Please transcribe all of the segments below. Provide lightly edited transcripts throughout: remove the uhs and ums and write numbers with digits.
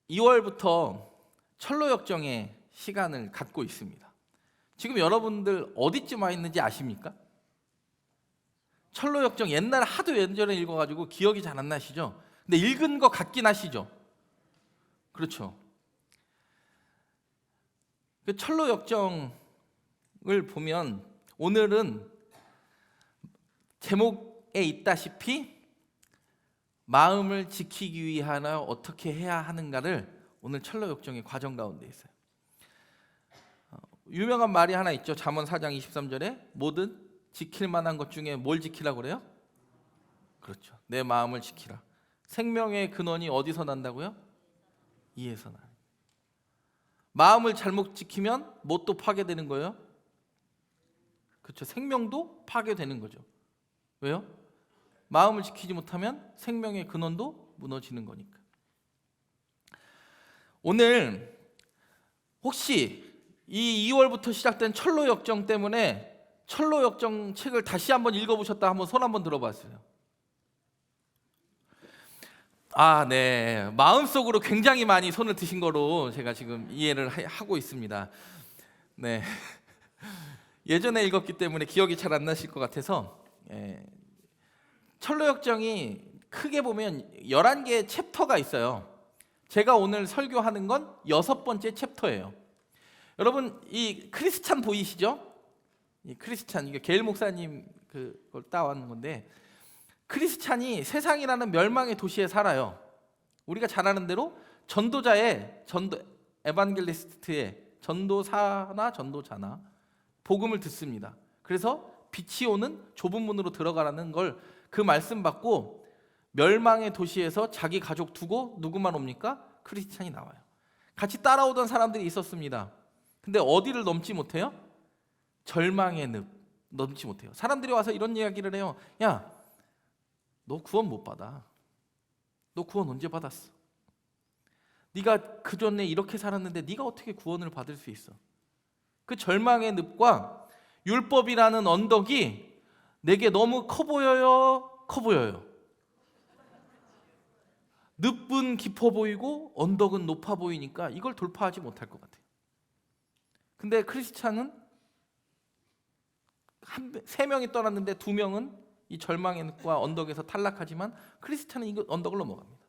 2월부터 철로역정의 시간을 갖고 있습니다. 지금 여러분들 어디쯤 와 있는지 아십니까? 철로역정 옛날 하도 예전에 읽어가지고 기억이 잘 안 나시죠? 근데 읽은 거 같긴 하시죠? 그렇죠. 그 철로역정을 보면 오늘은 제목에 있다시피 마음을 지키기 위하여 어떻게 해야 하는가를 오늘 철로역정의 과정 가운데 있어요. 유명한 말이 하나 있죠. 잠언 4장 23절에 뭐든 지킬 만한 것 중에 뭘 지키라고 그래요? 그렇죠. 내 마음을 지키라. 생명의 근원이 어디서 난다고요? 이에서 나요. 마음을 잘못 지키면 뭣도 파괴되는 거예요? 그렇죠. 생명도 파괴되는 거죠. 왜요? 마음을 지키지 못하면 생명의 근원도 무너지는 거니까. 오늘 혹시 이 2월부터 시작된 철로역정 때문에 철로역정 책을 다시 한번 읽어보셨다 한번 손 한번 들어봤어요. 네. 마음속으로 굉장히 많이 손을 드신 거로 제가 지금 이해를 하고 있습니다. 네. 예전에 읽었기 때문에 기억이 잘 안 나실 것 같아서 철로역정이 크게 보면 11개의 챕터가 있어요. 제가 오늘 설교하는 건 6번째 챕터예요. 여러분 이 크리스찬 보이시죠? 이 크리스찬, 이게 게일 목사님 그걸 따온 건데, 크리스찬이 세상이라는 멸망의 도시에 살아요. 우리가 잘 아는 대로 에반겔리스트의 전도사나 전도자나 복음을 듣습니다. 그래서 빛이 오는 좁은 문으로 들어가라는 걸 그 말씀 받고 멸망의 도시에서 자기 가족 두고 누구만 옵니까? 크리스찬이 나와요. 같이 따라오던 사람들이 있었습니다. 근데 어디를 넘지 못해요? 절망의 늪 넘지 못해요. 사람들이 와서 이런 이야기를 해요. 야, 너 구원 못 받아. 너 구원 언제 받았어? 네가 그전에 이렇게 살았는데 네가 어떻게 구원을 받을 수 있어? 그 절망의 늪과 율법이라는 언덕이 내게 너무 커 보여요. 늪은 깊어 보이고 언덕은 높아 보이니까 이걸 돌파하지 못할 것 같아요. 근데 크리스찬은 3명이 떠났는데 2명은 이 절망의 늪과 언덕에서 탈락하지만 크리스찬은 이 언덕을 넘어갑니다.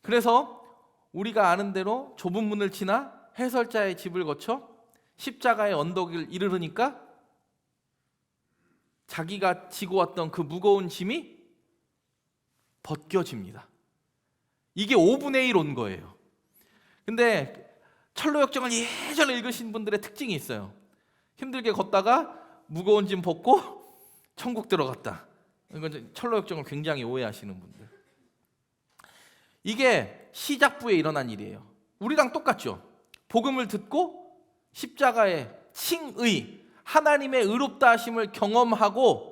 그래서 우리가 아는 대로 좁은 문을 지나 해설자의 집을 거쳐 십자가의 언덕을 이르르니까 자기가 지고 왔던 그 무거운 짐이 벗겨집니다. 이게 5분의 1 온 거예요. 근데 철로역정을 예전에 읽으신 분들의 특징이 있어요. 힘들게 걷다가 무거운 짐 벗고 천국 들어갔다. 이건 철로역정을 굉장히 오해하시는 분들. 이게 시작부에 일어난 일이에요. 우리랑 똑같죠. 복음을 듣고 십자가의 칭의, 하나님의 의롭다 하심을 경험하고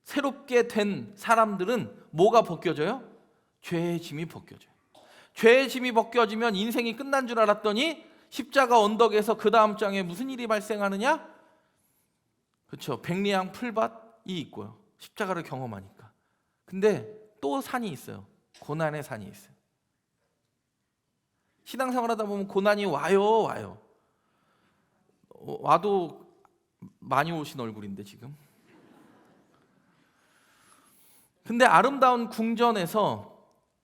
새롭게 된 사람들은 뭐가 벗겨져요? 죄의 짐이 벗겨져요. 죄의 짐이 벗겨지면 인생이 끝난 줄 알았더니 십자가 언덕에서 그 다음 장에 무슨 일이 발생하느냐? 그렇죠. 백리향 풀밭이 있고요. 십자가를 경험하니까. 근데 또 산이 있어요. 고난의 산이 있어요. 신앙생활 하다 보면 고난이 와요. 와도 많이 오신 얼굴인데 지금. 근데 아름다운 궁전에서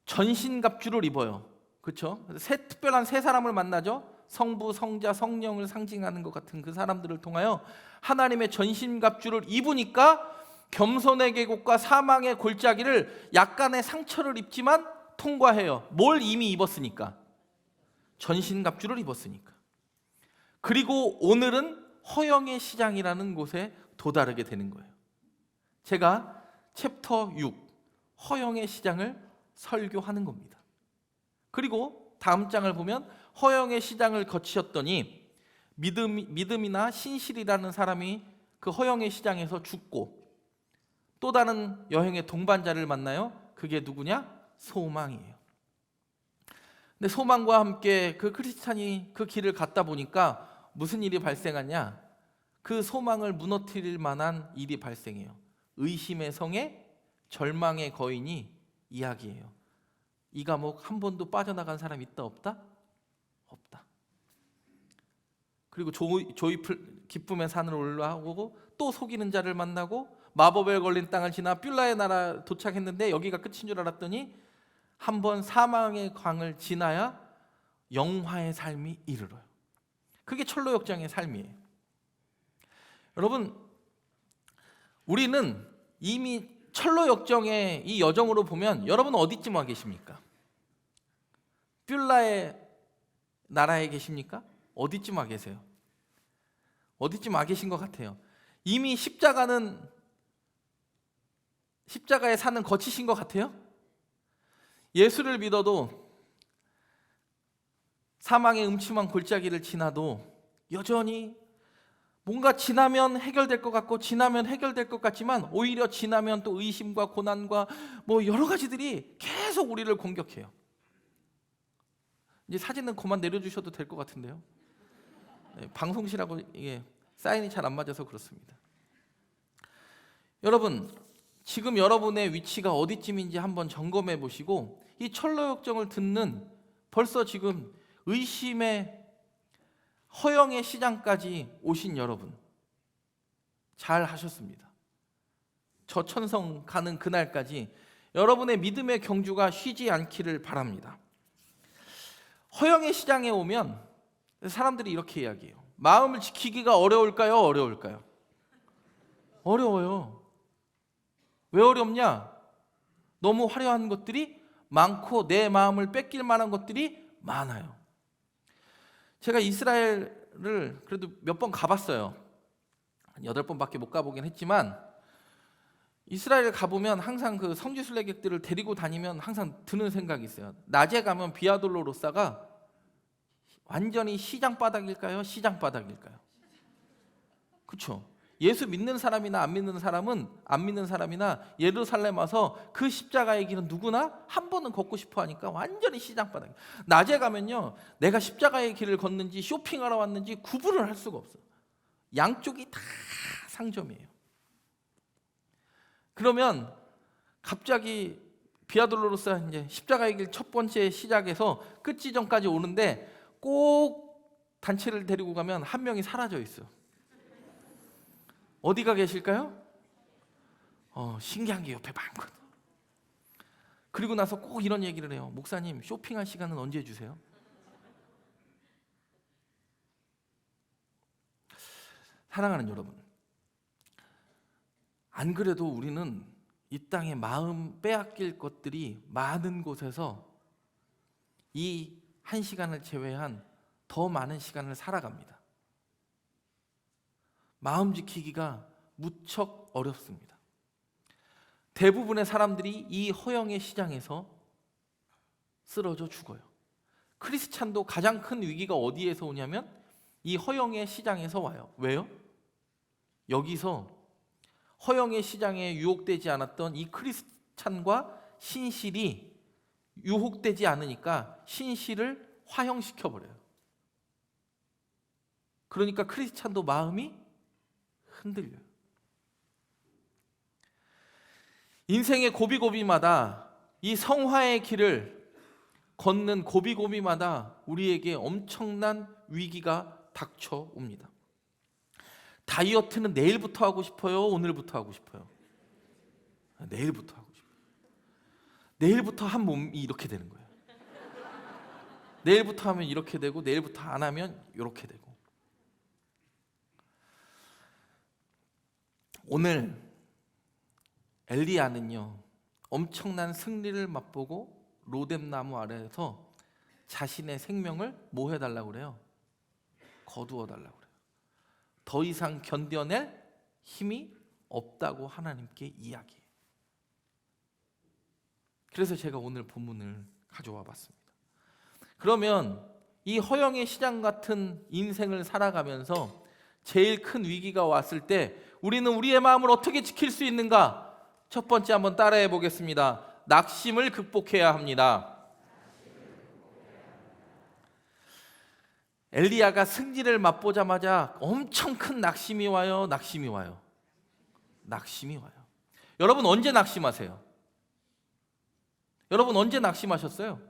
전신갑주를 입어요. 그렇죠? 특별한 세 사람을 만나죠. 성부, 성자, 성령을 상징하는 것 같은 그 사람들을 통하여 하나님의 전신갑주를 입으니까 겸손의 계곡과 사망의 골짜기를 약간의 상처를 입지만 통과해요. 뭘 이미 입었으니까? 전신갑주를 입었으니까. 그리고 오늘은 허영의 시장이라는 곳에 도달하게 되는 거예요. 제가 챕터 6 허영의 시장을 설교하는 겁니다. 그리고 다음 장을 보면 허영의 시장을 거치셨더니 믿음이나 신실이라는 사람이 그 허영의 시장에서 죽고 또 다른 여행의 동반자를 만나요. 그게 누구냐? 소망이에요. 근데 소망과 함께 그 크리스찬이 그 길을 갔다 보니까 무슨 일이 발생하냐? 그 소망을 무너뜨릴 만한 일이 발생해요. 의심의 성에 절망의 거인이 이야기해요. 이 감옥 한 번도 빠져나간 사람 있다 없다? 없다. 그리고 조이풀 기쁨의 산을 올라오고 또 속이는 자를 만나고 마법에 걸린 땅을 지나 뷸라의 나라 도착했는데 여기가 끝인 줄 알았더니 한 번 사망의 강을 지나야 영화의 삶이 이르러요. 그게 철로역정의 삶이에요. 여러분, 우리는 이미 철로역정의 이 여정으로 보면 여러분 어디쯤 와 계십니까? 뷸라의 나라에 계십니까? 어디쯤 와 계세요? 어디쯤 와 계신 것 같아요. 이미 십자가의 산은 거치신 것 같아요. 예수를 믿어도 사망의 음침한 골짜기를 지나도 여전히 뭔가 지나면 해결될 것 같고 지나면 해결될 것 같지만 오히려 지나면 또 의심과 고난과 뭐 여러 가지들이 계속 우리를 공격해요. 이제 사진은 그만 내려주셔도 될 것 같은데요. 네, 방송실하고 이게 사인이 잘 안 맞아서 그렇습니다. 여러분, 지금 여러분의 위치가 어디쯤인지 한번 점검해 보시고 이 철로역정을 듣는 벌써 지금 의심의 허영의 시장까지 오신 여러분 잘 하셨습니다. 저 천성 가는 그날까지 여러분의 믿음의 경주가 쉬지 않기를 바랍니다. 허영의 시장에 오면 사람들이 이렇게 이야기해요. 마음을 지키기가 어려울까요? 어려울까요? 어려워요. 왜 어렵냐? 너무 화려한 것들이 많고 내 마음을 뺏길 만한 것들이 많아요. 제가 이스라엘을 그래도 몇 번 가봤어요. 한 8번밖에 못 가보긴 했지만 이스라엘 가보면 항상 그 성지순례객들을 데리고 다니면 항상 드는 생각이 있어요. 낮에 가면 비아돌로로사가 완전히 시장 바닥일까요? 시장 바닥일까요? 그렇죠? 예수 믿는 사람이나 안 믿는 사람이나 예루살렘 와서 그 십자가의 길은 누구나 한 번은 걷고 싶어 하니까 완전히 시장 바닥. 낮에 가면요, 내가 십자가의 길을 걷는지 쇼핑하러 왔는지 구분을 할 수가 없어요. 양쪽이 다 상점이에요. 그러면 갑자기 비아돌로로사 이제 십자가의 길 첫 번째 시작에서 끝 지점까지 오는데 꼭 단체를 데리고 가면 한 명이 사라져 있어. 어디가 계실까요? 신기한 게 옆에 많거든. 그리고 나서 꼭 이런 얘기를 해요. 목사님, 쇼핑할 시간은 언제 주세요? 사랑하는 여러분, 안 그래도 우리는 이 땅에 마음 빼앗길 것들이 많은 곳에서 이 한 시간을 제외한 더 많은 시간을 살아갑니다. 마음 지키기가 무척 어렵습니다. 대부분의 사람들이 이 허영의 시장에서 쓰러져 죽어요. 크리스찬도 가장 큰 위기가 어디에서 오냐면 이 허영의 시장에서 와요. 왜요? 여기서 허영의 시장에 유혹되지 않았던 이 크리스찬과 신실이 유혹되지 않으니까 신실을 화형시켜버려요. 그러니까 크리스찬도 마음이 흔들려요. 인생의 고비고비마다 이 성화의 길을 걷는 고비고비마다 우리에게 엄청난 위기가 닥쳐옵니다. 다이어트는 내일부터 하고 싶어요? 오늘부터 하고 싶어요? 내일부터 하고 싶어요. 내일부터 한 몸이 이렇게 되는 거예요. 내일부터 하면 이렇게 되고 내일부터 안 하면 이렇게 되고. 오늘 엘리야는요, 엄청난 승리를 맛보고 로뎀나무 아래에서 자신의 생명을 뭐 해달라고 그래요? 거두어 달라고 그래요. 더 이상 견뎌낼 힘이 없다고 하나님께 이야기해요. 그래서 제가 오늘 본문을 가져와 봤습니다. 그러면 이 허영의 시장 같은 인생을 살아가면서 제일 큰 위기가 왔을 때 우리는 우리의 마음을 어떻게 지킬 수 있는가? 첫 번째 한번 따라해 보겠습니다. 낙심을 극복해야 합니다. 엘리야가 승리를 맛보자마자 엄청 큰 낙심이 와요. 낙심이 와요. 여러분 언제 낙심하세요? 여러분 언제 낙심하셨어요?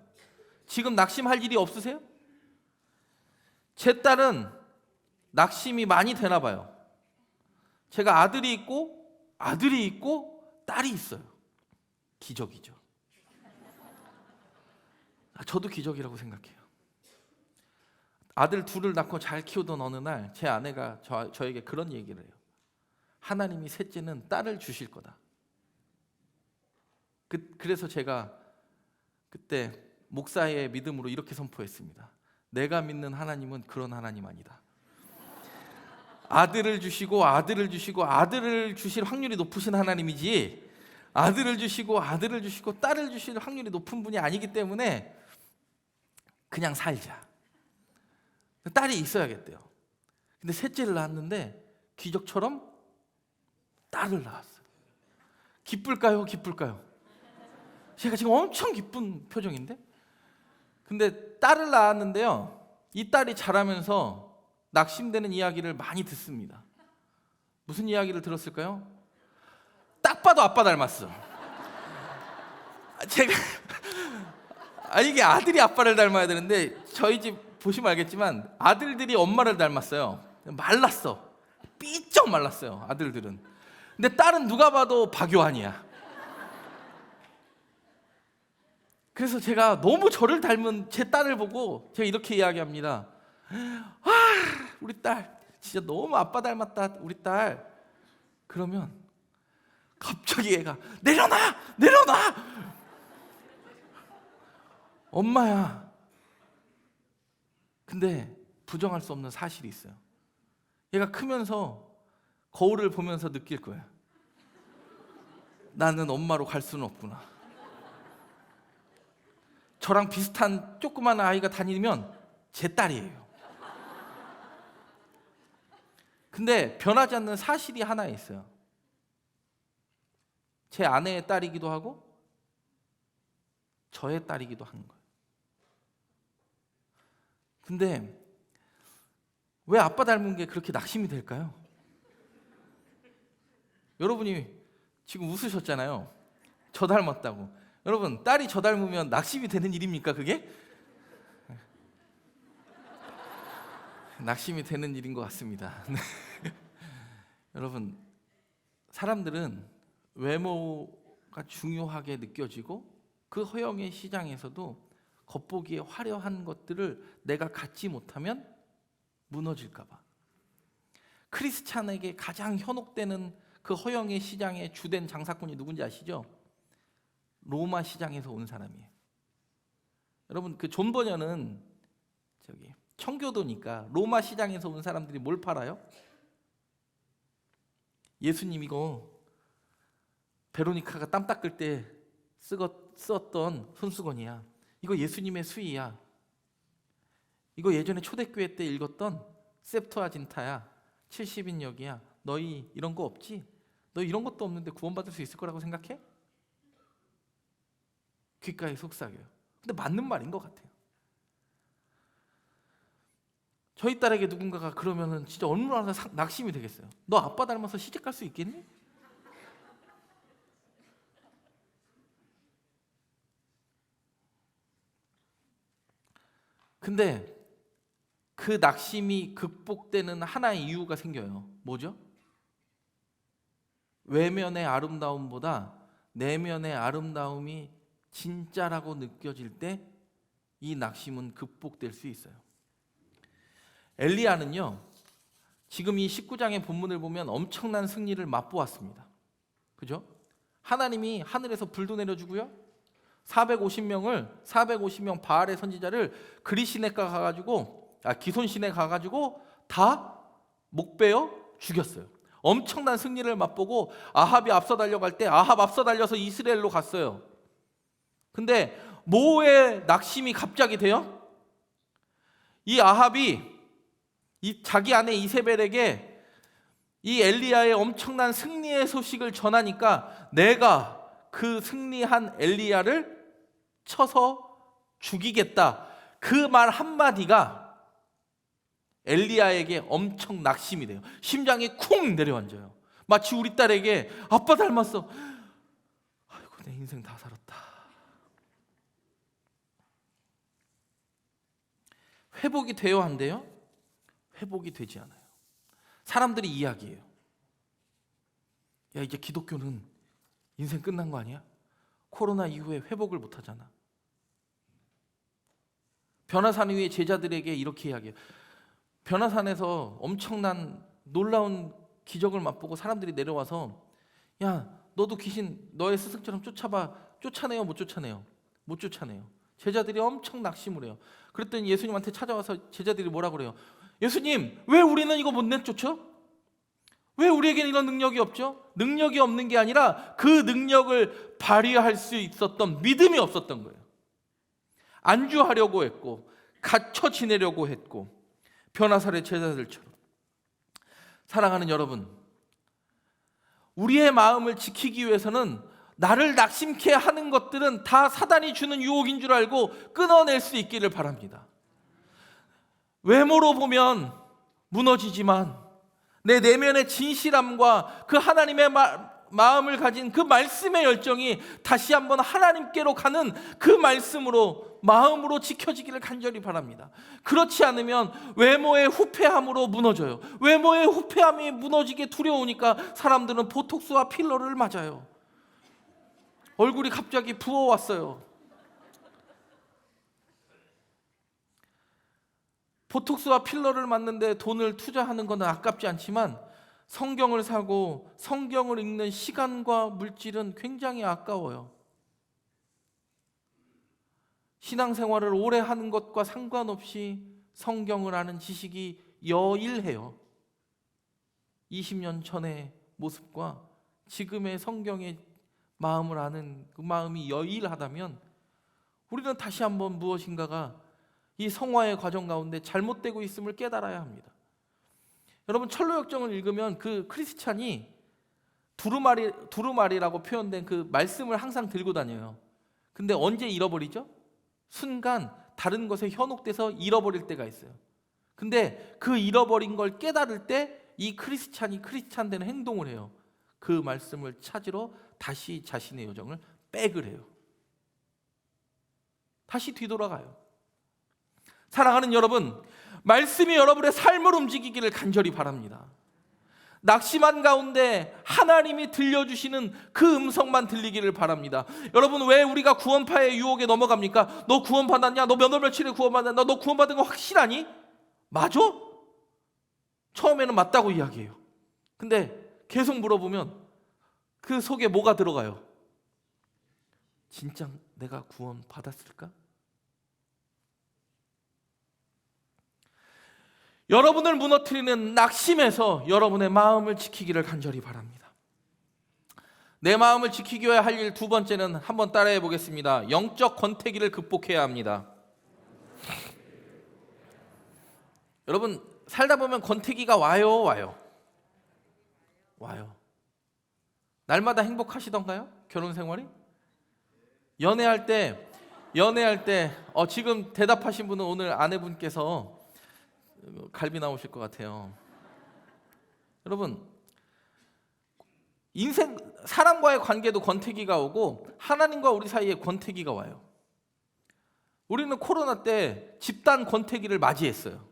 지금 낙심할 일이 없으세요? 제 딸은 낙심이 많이 되나 봐요. 제가 아들이 있고 딸이 있어요. 기적이죠. 저도 기적이라고 생각해요. 아들 둘을 낳고 잘 키우던 어느 날 제 아내가 저에게 그런 얘기를 해요. 하나님이 셋째는 딸을 주실 거다. 그래서 제가 그때 목사의 믿음으로 이렇게 선포했습니다. 내가 믿는 하나님은 그런 하나님 아니다. 아들을 주시고 아들을 주실 확률이 높으신 하나님이지, 아들을 주시고 딸을 주실 확률이 높은 분이 아니기 때문에 그냥 살자. 딸이 있어야겠대요. 근데 셋째를 낳았는데 기적처럼 딸을 낳았어요. 기쁠까요? 제가 지금 엄청 기쁜 표정인데? 근데 딸을 낳았는데요, 이 딸이 자라면서 낙심되는 이야기를 많이 듣습니다. 무슨 이야기를 들었을까요? 딱 봐도 아빠 닮았어. 제가 이게 아들이 아빠를 닮아야 되는데 저희 집 보시면 알겠지만 아들들이 엄마를 닮았어요. 말랐어. 삐쩍 말랐어요, 아들들은. 근데 딸은 누가 봐도 박요한이야. 그래서 제가 너무 저를 닮은 제 딸을 보고 제가 이렇게 이야기합니다. 우리 딸 진짜 너무 아빠 닮았다, 우리 딸. 그러면 갑자기 애가 내려놔! 엄마야. 근데 부정할 수 없는 사실이 있어요. 얘가 크면서 거울을 보면서 느낄 거예요. 나는 엄마로 갈 수는 없구나. 저랑 비슷한 조그만 아이가 다니면 제 딸이에요. 근데 변하지 않는 사실이 하나 있어요. 제 아내의 딸이기도 하고 저의 딸이기도 한 거예요. 근데 왜 아빠 닮은 게 그렇게 낙심이 될까요? 여러분이 지금 웃으셨잖아요. 저 닮았다고. 여러분, 딸이 저 닮으면 낙심이 되는 일입니까, 그게? 낙심이 되는 일인 것 같습니다. 여러분, 사람들은 외모가 중요하게 느껴지고 그 허영의 시장에서도 겉보기에 화려한 것들을 내가 갖지 못하면 무너질까 봐. 크리스찬에게 가장 현혹되는 그 허영의 시장의 주된 장사꾼이 누군지 아시죠? 로마 시장에서 온 사람이에요. 여러분, 그 존 버녀는 청교도니까 로마 시장에서 온 사람들이 뭘 팔아요? 예수님 이거 베로니카가 땀 닦을 때 썼던 손수건이야. 이거 예수님의 수의야. 이거 예전에 초대교회 때 읽었던 셉투아진타야. 70인역이야. 너희 이런 거 없지? 너 이런 것도 없는데 구원받을 수 있을 거라고 생각해? 귓가에 속삭여요. 근데 맞는 말인 것 같아요. 저희 딸에게 누군가가 그러면은 진짜 얼마나 낙심이 되겠어요. 너 아빠 닮아서 시집갈 수 있겠니? 근데 그 낙심이 극복되는 하나의 이유가 생겨요. 뭐죠? 외면의 아름다움보다 내면의 아름다움이 진짜라고 느껴질 때 이 낙심은 극복될 수 있어요. 엘리야는요, 지금 이 19장의 본문을 보면 엄청난 승리를 맛보았습니다. 그죠? 하나님이 하늘에서 불도 내려주고요, 450명 바알의 선지자를 그리시네가 가가지고 기손시내 가가지고 다 목베어 죽였어요. 엄청난 승리를 맛보고 아합이 앞서 달려갈 때 아합 앞서 달려서 이스라엘로 갔어요. 근데 뭐에 낙심이 갑자기 돼요? 이 아합이 자기 아내 이세벨에게 이 엘리야의 엄청난 승리의 소식을 전하니까 내가 그 승리한 엘리야를 쳐서 죽이겠다. 그 말 한마디가 엘리야에게 엄청 낙심이 돼요. 심장이 쿵 내려앉아요. 마치 우리 딸에게 아빠 닮았어. 아이고, 내 인생 다 살았다. 회복이 되어야 한대요. 회복이 되지 않아요. 사람들이 이야기해요. 야, 이제 기독교는 인생 끝난 거 아니야? 코로나 이후에 회복을 못 하잖아. 변화산 위에 제자들에게 이렇게 이야기해요. 변화산에서 엄청난 놀라운 기적을 맛보고 사람들이 내려와서 야, 너도 귀신 너의 스승처럼 쫓아봐. 쫓아내요? 못 쫓아내요? 못 쫓아내요. 제자들이 엄청 낙심을 해요. 그랬더니 예수님한테 찾아와서 제자들이 뭐라고 그래요? 예수님, 왜 우리는 이거 못 내쫓죠? 왜 우리에게는 이런 능력이 없죠? 능력이 없는 게 아니라 그 능력을 발휘할 수 있었던 믿음이 없었던 거예요. 안주하려고 했고 갇혀 지내려고 했고 변화살의 제자들처럼. 사랑하는 여러분, 우리의 마음을 지키기 위해서는 나를 낙심케 하는 것들은 다 사단이 주는 유혹인 줄 알고 끊어낼 수 있기를 바랍니다. 외모로 보면 무너지지만 내 내면의 진실함과 그 하나님의 마음을 가진 그 말씀의 열정이 다시 한번 하나님께로 가는 그 말씀으로 마음으로 지켜지기를 간절히 바랍니다. 그렇지 않으면 외모의 후패함으로 무너져요. 외모의 후패함이 무너지게 두려우니까 사람들은 보톡스와 필러를 맞아요. 얼굴이 갑자기 부어왔어요. 보톡스와 필러를 맞는데 돈을 투자하는 건 아깝지 않지만 성경을 사고 성경을 읽는 시간과 물질은 굉장히 아까워요. 신앙생활을 오래 하는 것과 상관없이 성경을 아는 지식이 여일해요. 20년 전의 모습과 지금의 성경의 마음을 아는 그 마음이 여일하다면 우리는 다시 한번 무엇인가가 이 성화의 과정 가운데 잘못되고 있음을 깨달아야 합니다. 여러분, 철로역정을 읽으면 그 크리스찬이 두루마리라고 표현된 그 말씀을 항상 들고 다녀요. 근데 언제 잃어버리죠? 순간 다른 것에 현혹돼서 잃어버릴 때가 있어요. 근데 그 잃어버린 걸 깨달을 때 이 크리스찬이 크리스찬 되는 행동을 해요. 그 말씀을 찾으러 다시 자신의 여정을 백을 해요. 다시 뒤돌아가요. 사랑하는 여러분, 말씀이 여러분의 삶을 움직이기를 간절히 바랍니다. 낙심한 가운데 하나님이 들려주시는 그 음성만 들리기를 바랍니다. 여러분, 왜 우리가 구원파의 유혹에 넘어갑니까? 너 구원받았냐? 너 몇 월 며칠에 구원받았냐? 너 구원받은 거 확실하니? 맞아? 처음에는 맞다고 이야기해요. 근데 계속 물어보면 그 속에 뭐가 들어가요? 진짜 내가 구원받았을까? 여러분을 무너뜨리는 낙심에서 여러분의 마음을 지키기를 간절히 바랍니다. 내 마음을 지키기 위해 할 일 두 번째는 한번 따라해 보겠습니다. 영적 권태기를 극복해야 합니다. 여러분, 살다 보면 권태기가 와요. 날마다 행복하시던가요? 결혼 생활이? 연애할 때 지금 대답하신 분은 오늘 아내분께서 갈비 나오실 것 같아요. 여러분, 인생 사람과의 관계도 권태기가 오고 하나님과 우리 사이에 권태기가 와요. 우리는 코로나 때 집단 권태기를 맞이했어요.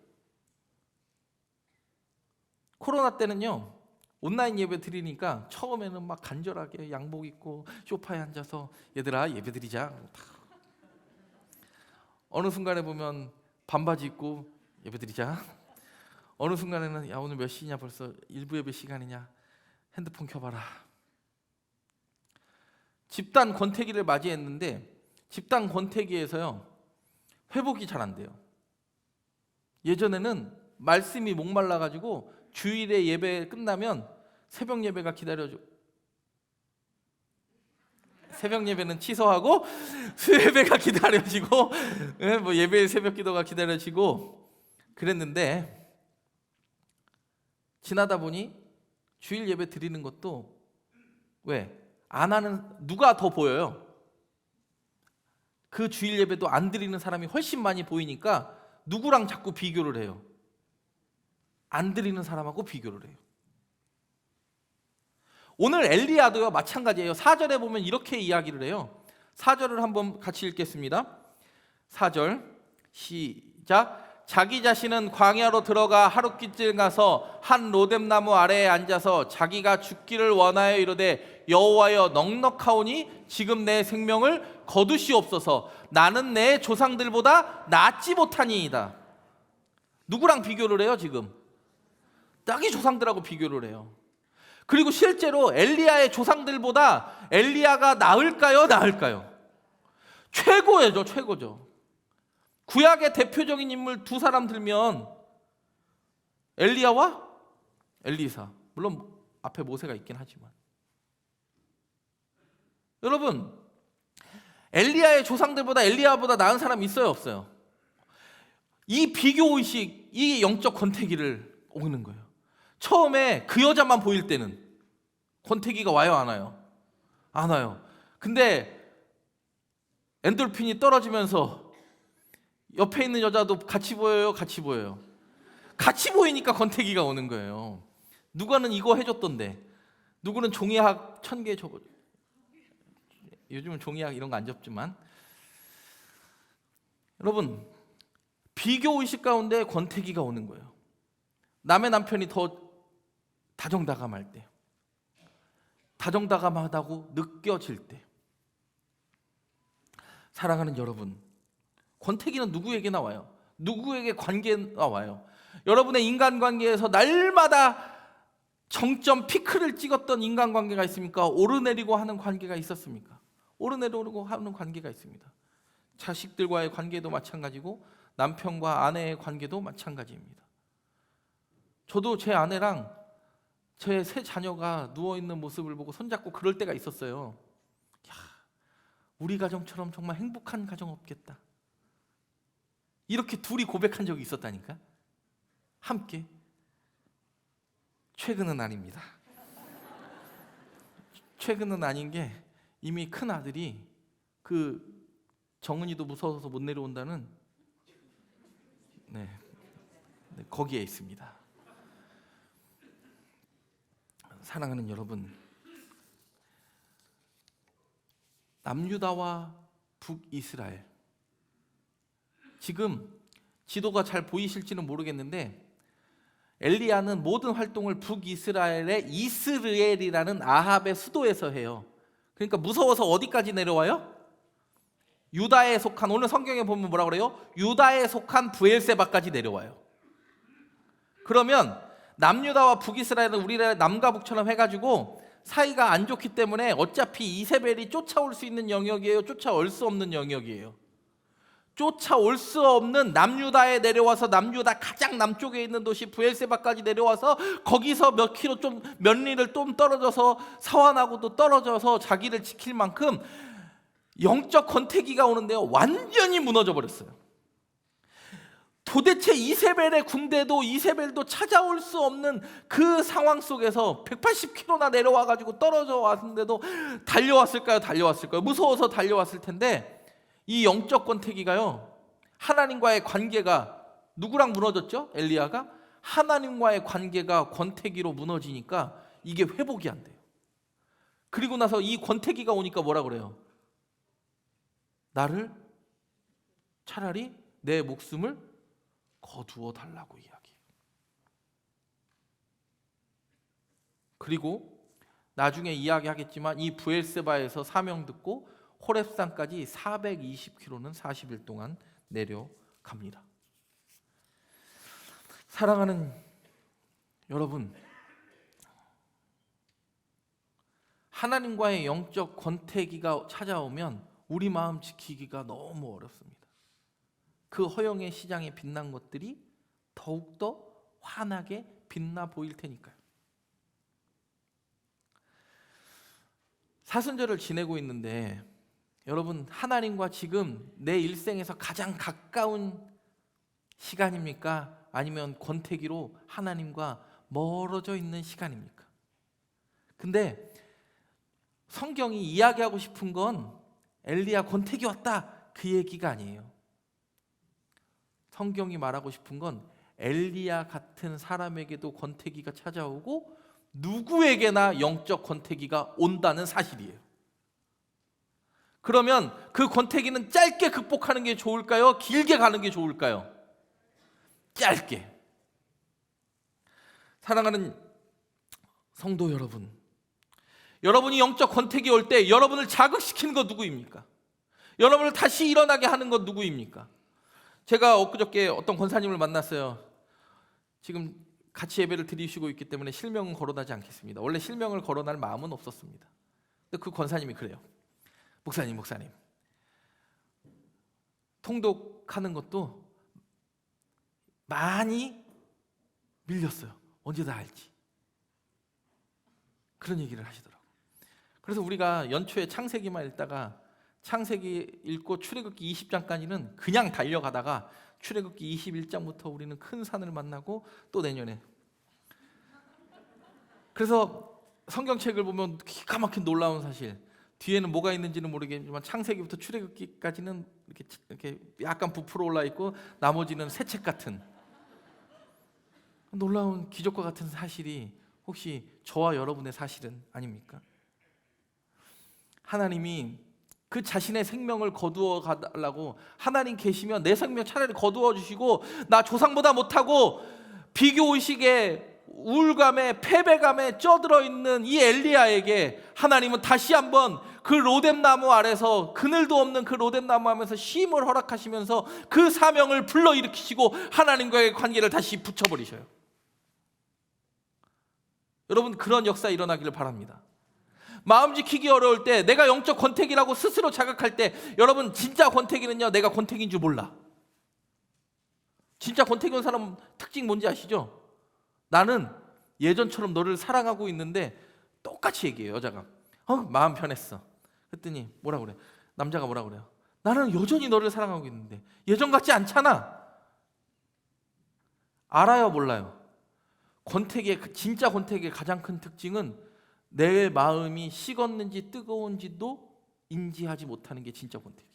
코로나 때는요, 온라인 예배 드리니까 처음에는 막 간절하게 양복 입고 소파에 앉아서 얘들아 예배 드리자. 어느 순간에 보면 반바지 입고 예배 드리자. 어느 순간에는 야, 오늘 몇 시냐, 벌써 일부 예배 시간이냐, 핸드폰 켜봐라. 집단 권태기를 맞이했는데 집단 권태기에서요 회복이 잘 안 돼요. 예전에는 말씀이 목말라가지고 주일에 예배 끝나면 새벽 예배가 기다려줘. 새벽 예배는 취소하고 수예배가 기다려지고 뭐 예배 새벽 기도가 기다려지고 그랬는데 지나다 보니 주일 예배 드리는 것도 왜? 안 하는 누가 더 보여요? 그 주일 예배도 안 드리는 사람이 훨씬 많이 보이니까 누구랑 자꾸 비교를 해요? 안 드리는 사람하고 비교를 해요. 오늘 엘리야도요 마찬가지예요. 4절에 보면 이렇게 이야기를 해요. 4절을 한번 같이 읽겠습니다. 4절 시작. 자기 자신은 광야로 들어가 하룻길쯤 가서 한 로뎀나무 아래에 앉아서 자기가 죽기를 원하여 이르되 여호와여 넉넉하오니 지금 내 생명을 거두시옵소서. 나는 내 조상들보다 낫지 못하니이다. 누구랑 비교를 해요 지금? 자기 조상들하고 비교를 해요. 그리고 실제로 엘리야의 조상들보다 엘리야가 나을까요? 최고죠, 최고죠. 구약의 대표적인 인물 두 사람 들면 엘리야와 엘리사, 물론 앞에 모세가 있긴 하지만, 여러분 엘리야의 조상들보다 엘리야보다 나은 사람 있어요 없어요? 이 비교의식, 이 영적 권태기를 오는 거예요. 처음에 그 여자만 보일 때는 권태기가 와요 안 와요? 안 와요. 근데 엔돌핀이 떨어지면서 옆에 있는 여자도 같이 보여요? 같이 보여요? 같이 보이니까 권태기가 오는 거예요. 누가는 이거 해줬던데, 누구는 종이학 1000개 접어. 요즘은 종이학 이런 거 안 접지만, 여러분 비교의식 가운데 권태기가 오는 거예요. 남의 남편이 더 다정다감할 때, 다정다감하다고 느껴질 때, 사랑하는 여러분, 권태기는 누구에게나 와요. 누구에게 관계나 와요. 여러분의 인간관계에서 날마다 정점 피크를 찍었던 인간관계가 있습니까? 오르내리고 하는 관계가 있었습니까? 오르내리고 하는 관계가 있습니다. 자식들과의 관계도 마찬가지고 남편과 아내의 관계도 마찬가지입니다. 저도 제 아내랑 제 세 자녀가 누워있는 모습을 보고 손잡고 그럴 때가 있었어요. 야, 우리 가정처럼 정말 행복한 가정 없겠다. 이렇게 둘이 고백한 적이 있었다니까. 함께. 최근은 아닙니다. 최근은 아닌 게 이미 큰 아들이 그 정은이도 무서워서 못 내려온다는 거기에 있습니다. 사랑하는 여러분, 남유다와 북이스라엘, 지금 지도가 잘 보이실지는 모르겠는데 엘리야는 모든 활동을 북이스라엘의 이스르엘이라는 아합의 수도에서 해요. 그러니까 무서워서 어디까지 내려와요? 유다에 속한, 오늘 성경에 보면 뭐라고 그래요? 유다에 속한 브엘세바까지 내려와요. 그러면 남유다와 북이스라엘은 우리나라 남과 북처럼 해가지고 사이가 안 좋기 때문에 어차피 이세벨이 쫓아올 수 있는 영역이에요? 쫓아올 수 없는 영역이에요? 쫓아올 수 없는 남유다에 내려와서 남유다 가장 남쪽에 있는 도시 브엘세바까지 내려와서 거기서 몇 킬로 몇 리를 좀 떨어져서 사완하고도 떨어져서 자기를 지킬 만큼 영적 권태기가 오는데요, 완전히 무너져 버렸어요. 도대체 이세벨의 군대도 이세벨도 찾아올 수 없는 그 상황 속에서 180km나 내려와가지고 떨어져 왔는데도 달려왔을까요? 무서워서 달려왔을 텐데, 이 영적 권태기가요, 하나님과의 관계가 누구랑 무너졌죠? 엘리야가 하나님과의 관계가 권태기로 무너지니까 이게 회복이 안 돼요. 그리고 나서 이 권태기가 오니까 뭐라 그래요? 나를 차라리 내 목숨을 거두어 달라고 이야기해요. 그리고 나중에 이야기하겠지만 이 브엘세바에서 사명 듣고 호렙산까지 420km는 40일 동안 내려갑니다. 사랑하는 여러분, 하나님과의 영적 권태기가 찾아오면 우리 마음 지키기가 너무 어렵습니다. 그 허영의 시장에 빛난 것들이 더욱더 환하게 빛나 보일 테니까요. 사순절을 지내고 있는데 여러분, 하나님과 지금 내 일생에서 가장 가까운 시간입니까? 아니면 권태기로 하나님과 멀어져 있는 시간입니까? 근데 성경이 이야기하고 싶은 건 엘리야 권태기 왔다, 그 얘기가 아니에요. 성경이 말하고 싶은 건 엘리야 같은 사람에게도 권태기가 찾아오고 누구에게나 영적 권태기가 온다는 사실이에요. 그러면 그 권태기는 짧게 극복하는 게 좋을까요? 길게 가는 게 좋을까요? 짧게. 사랑하는 성도 여러분, 여러분이 영적 권태기 올 때 여러분을 자극시키는 거 누구입니까? 여러분을 다시 일어나게 하는 건 누구입니까? 제가 엊그저께 어떤 권사님을 만났어요. 지금 같이 예배를 드리시고 있기 때문에 실명은 거론하지 않겠습니다. 원래 실명을 거론할 마음은 없었습니다. 근데 그 권사님이 그래요. 목사님, 통독하는 것도 많이 밀렸어요. 언제 다 알지? 그런 얘기를 하시더라고요. 그래서 우리가 연초에 창세기만 읽다가 창세기 읽고 출애굽기 20장까지는 그냥 달려가다가 출애굽기 21장부터 우리는 큰 산을 만나고 또 내년에. 그래서 성경책을 보면 기가 막힌 놀라운 사실, 뒤에는 뭐가 있는지는 모르겠지만 창세기부터 출애굽기까지는 이렇게 약간 부풀어 올라 있고 나머지는 새 책 같은 놀라운 기적과 같은 사실이 혹시 저와 여러분의 사실은 아닙니까? 하나님이 그 자신의 생명을 거두어 가달라고, 하나님 계시면 내 생명 차라리 거두어 주시고 나 조상보다 못하고 비교의식에 우울감에 패배감에 쪄들어 있는 이 엘리야에게 하나님은 다시 한번 그 로뎀나무 아래서, 그늘도 없는 그 로뎀나무 하면서 쉼을 허락하시면서 그 사명을 불러일으키시고 하나님과의 관계를 다시 붙여버리셔요. 여러분, 그런 역사 일어나기를 바랍니다. 마음 지키기 어려울 때, 내가 영적 권태기라고 스스로 자각할 때, 여러분 진짜 권태기는요, 내가 권태기인 줄 몰라. 진짜 권태기 온 사람 특징 뭔지 아시죠? 나는 예전처럼 너를 사랑하고 있는데, 똑같이 얘기해요. 여자가 마음 편했어. 그랬더니 뭐라 그래? 남자가 뭐라 그래요? 나는 여전히 너를 사랑하고 있는데 예전 같지 않잖아. 알아요, 몰라요? 진짜 권태기의 가장 큰 특징은 내 마음이 식었는지 뜨거운지도 인지하지 못하는 게 진짜 권태기.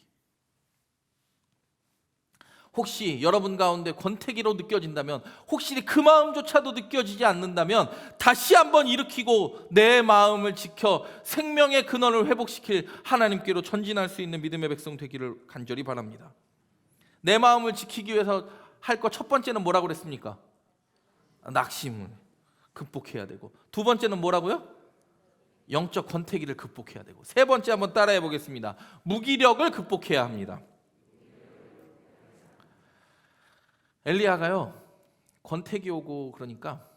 혹시 여러분 가운데 권태기로 느껴진다면, 혹시 그 마음조차도 느껴지지 않는다면 다시 한번 일으키고 내 마음을 지켜 생명의 근원을 회복시킬 하나님께로 전진할 수 있는 믿음의 백성 되기를 간절히 바랍니다. 내 마음을 지키기 위해서 할 것 첫 번째는 뭐라고 그랬습니까? 낙심을 극복해야 되고, 두 번째는 뭐라고요? 영적 권태기를 극복해야 되고, 세 번째 한번 따라해 보겠습니다. 무기력을 극복해야 합니다. 엘리야가요, 권태기 오고 그러니까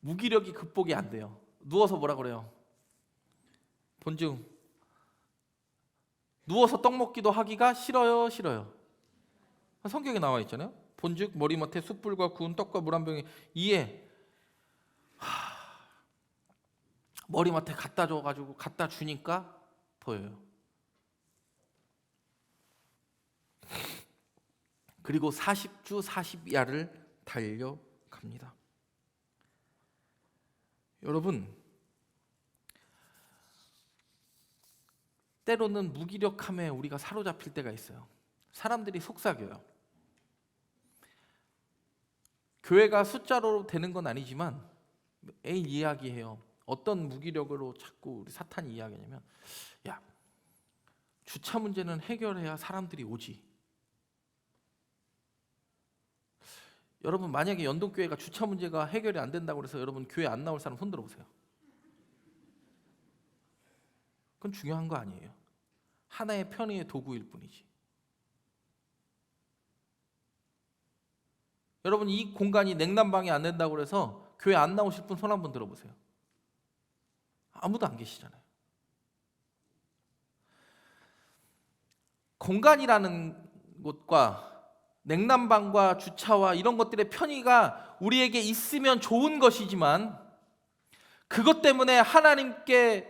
무기력이 극복이 안 돼요. 누워서 뭐라 그래요? 본즉 누워서 떡 먹기도 하기가 싫어요. 성경에 나와 있잖아요. 본즉 머리맡에 숯불과 구운 떡과 물 한 병에, 이에 머리맡에 갖다 줘가지고 갖다 주니까 보여요. 그리고 40주 40야를 달려갑니다. 여러분, 때로는 무기력함에 우리가 사로잡힐 때가 있어요. 사람들이 속삭여요. 교회가 숫자로 되는 건 아니지만 매일 이야기해요. 어떤 무기력으로 자꾸 우리 사탄이 이야기하냐면, 야, 주차 문제는 해결해야 사람들이 오지. 여러분, 만약에 연동교회가 주차 문제가 해결이 안 된다고 해서 여러분 교회 안 나올 사람 손 들어보세요. 그건 중요한 거 아니에요. 하나의 편의의 도구일 뿐이지. 여러분, 이 공간이 냉난방이 안 된다고 해서 교회 안 나오실 분 손 한번 들어보세요. 아무도 안 계시잖아요. 공간이라는 곳과 냉난방과 주차와 이런 것들의 편의가 우리에게 있으면 좋은 것이지만, 그것 때문에 하나님께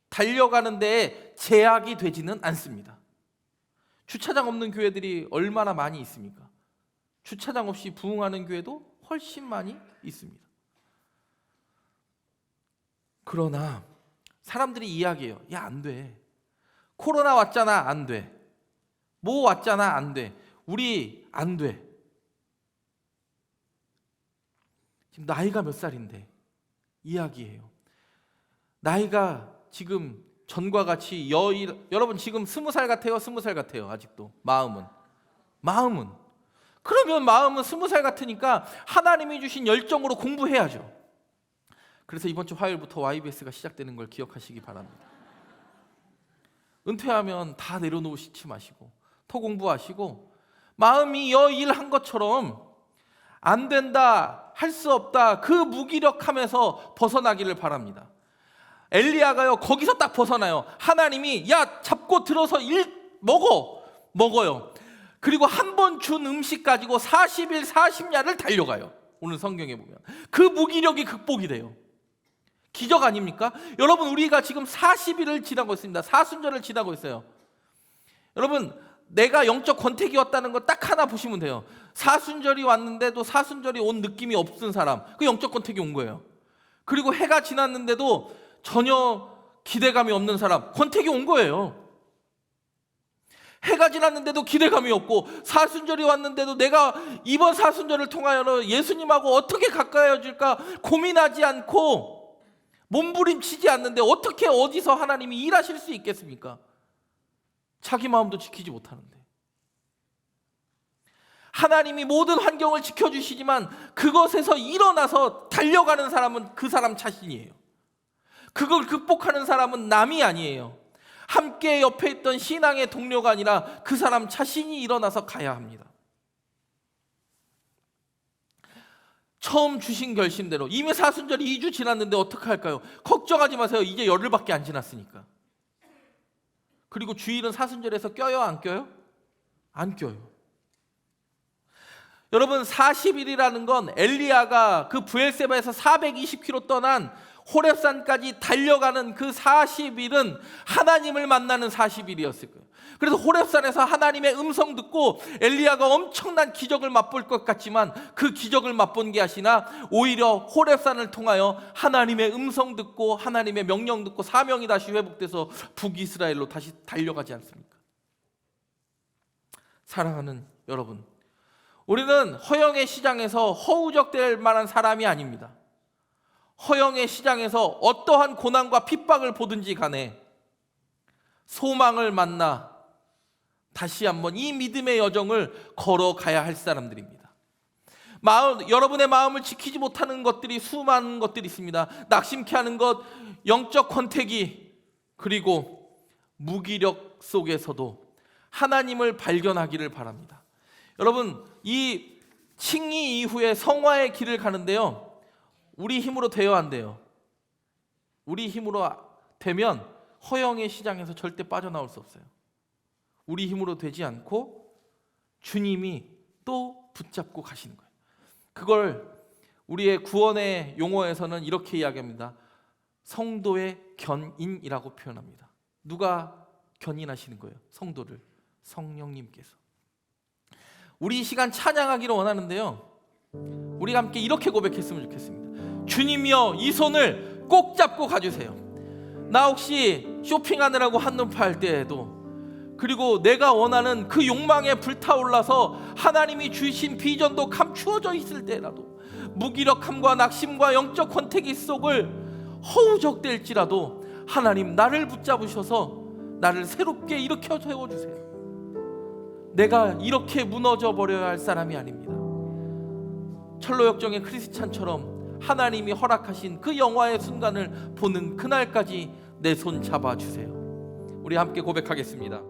달려가는 데에 제약이 되지는 않습니다. 주차장 없는 교회들이 얼마나 많이 있습니까? 주차장 없이 부흥하는 교회도 훨씬 많이 있습니다. 그러나 사람들이 이야기해요. 야, 안 돼. 코로나 왔잖아. 안 돼. 뭐 왔잖아. 안 돼. 우리 안 돼. 지금 나이가 몇 살인데 이야기해요. 나이가 지금 전과 같이 여러분 지금 20살 같아요? 20살 같아요? 아직도 마음은 그러면 마음은 20살 같으니까 하나님이 주신 열정으로 공부해야죠. 그래서 이번 주 화요일부터 YBS가 시작되는 걸 기억하시기 바랍니다. 은퇴하면 다 내려놓으시지 마시고 토공부하시고 마음이 여일한 것처럼 안 된다, 할 수 없다, 그 무기력함에서 벗어나기를 바랍니다. 엘리야가요 거기서 딱 벗어나요. 하나님이 야 잡고 들어서 먹어요. 그리고 한 번 준 음식 가지고 40일 40야를 달려가요. 오늘 성경에 보면 그 무기력이 극복이 돼요. 기적 아닙니까? 여러분, 우리가 지금 40일을 지나고 있습니다. 사순절을 지나고 있어요. 여러분, 내가 영적 권태기였다는 거 딱 하나 보시면 돼요. 사순절이 왔는데도 사순절이 온 느낌이 없은 사람, 그 영적 권태기 온 거예요. 그리고 해가 지났는데도 전혀 기대감이 없는 사람, 권태기 온 거예요. 해가 지났는데도 기대감이 없고 사순절이 왔는데도 내가 이번 사순절을 통하여 예수님하고 어떻게 가까워질까 고민하지 않고 몸부림치지 않는데 어떻게 어디서 하나님이 일하실 수 있겠습니까? 자기 마음도 지키지 못하는데. 하나님이 모든 환경을 지켜주시지만 그것에서 일어나서 달려가는 사람은 그 사람 자신이에요. 그걸 극복하는 사람은 남이 아니에요. 함께 옆에 있던 신앙의 동료가 아니라 그 사람 자신이 일어나서 가야 합니다. 처음 주신 결심대로 이미 사순절이 2주 지났는데 어떻게 할까요? 걱정하지 마세요. 이제 열흘밖에 안 지났으니까. 그리고 주일은 사순절에서 껴요, 안 껴요? 안 껴요. 여러분, 40일이라는 건 엘리야가 그 브엘세바에서 420km 떠난 호렙산까지 달려가는 그 40일은 하나님을 만나는 40일이었을 거예요. 그래서 호렙산에서 하나님의 음성 듣고 엘리야가 엄청난 기적을 맛볼 것 같지만 그 기적을 맛본 게 아니라 오히려 호렙산을 통하여 하나님의 음성 듣고 하나님의 명령 듣고 사명이 다시 회복돼서 북이스라엘로 다시 달려가지 않습니까? 사랑하는 여러분, 우리는 허영의 시장에서 허우적될 만한 사람이 아닙니다. 허영의 시장에서 어떠한 고난과 핍박을 보든지 간에 소망을 만나 다시 한번 이 믿음의 여정을 걸어가야 할 사람들입니다. 여러분의 마음을 지키지 못하는 것들이 수많은 것들이 있습니다. 낙심케 하는 것, 영적 권태기, 그리고 무기력 속에서도 하나님을 발견하기를 바랍니다. 여러분, 이 칭의 이후에 성화의 길을 가는데요, 우리 힘으로 돼야 안 돼요. 우리 힘으로 되면 허영의 시장에서 절대 빠져나올 수 없어요. 우리 힘으로 되지 않고 주님이 또 붙잡고 가시는 거예요. 그걸 우리의 구원의 용어에서는 이렇게 이야기합니다. 성도의 견인이라고 표현합니다. 누가 견인하시는 거예요? 성도를. 성령님께서. 우리 이 시간 찬양하기를 원하는데요, 우리가 함께 이렇게 고백했으면 좋겠습니다. 주님이여, 이 손을 꼭 잡고 가주세요. 나 혹시 쇼핑하느라고 한눈 팔 때에도, 그리고 내가 원하는 그 욕망에 불타올라서 하나님이 주신 비전도 감추어져 있을 때라도, 무기력함과 낙심과 영적 권태기 속을 허우적댈지라도 하나님 나를 붙잡으셔서 나를 새롭게 일으켜 세워주세요. 내가 이렇게 무너져 버려야 할 사람이 아닙니다. 철로역정의 크리스찬처럼 하나님이 허락하신 그 영화의 순간을 보는 그날까지 내 손 잡아주세요. 우리 함께 고백하겠습니다.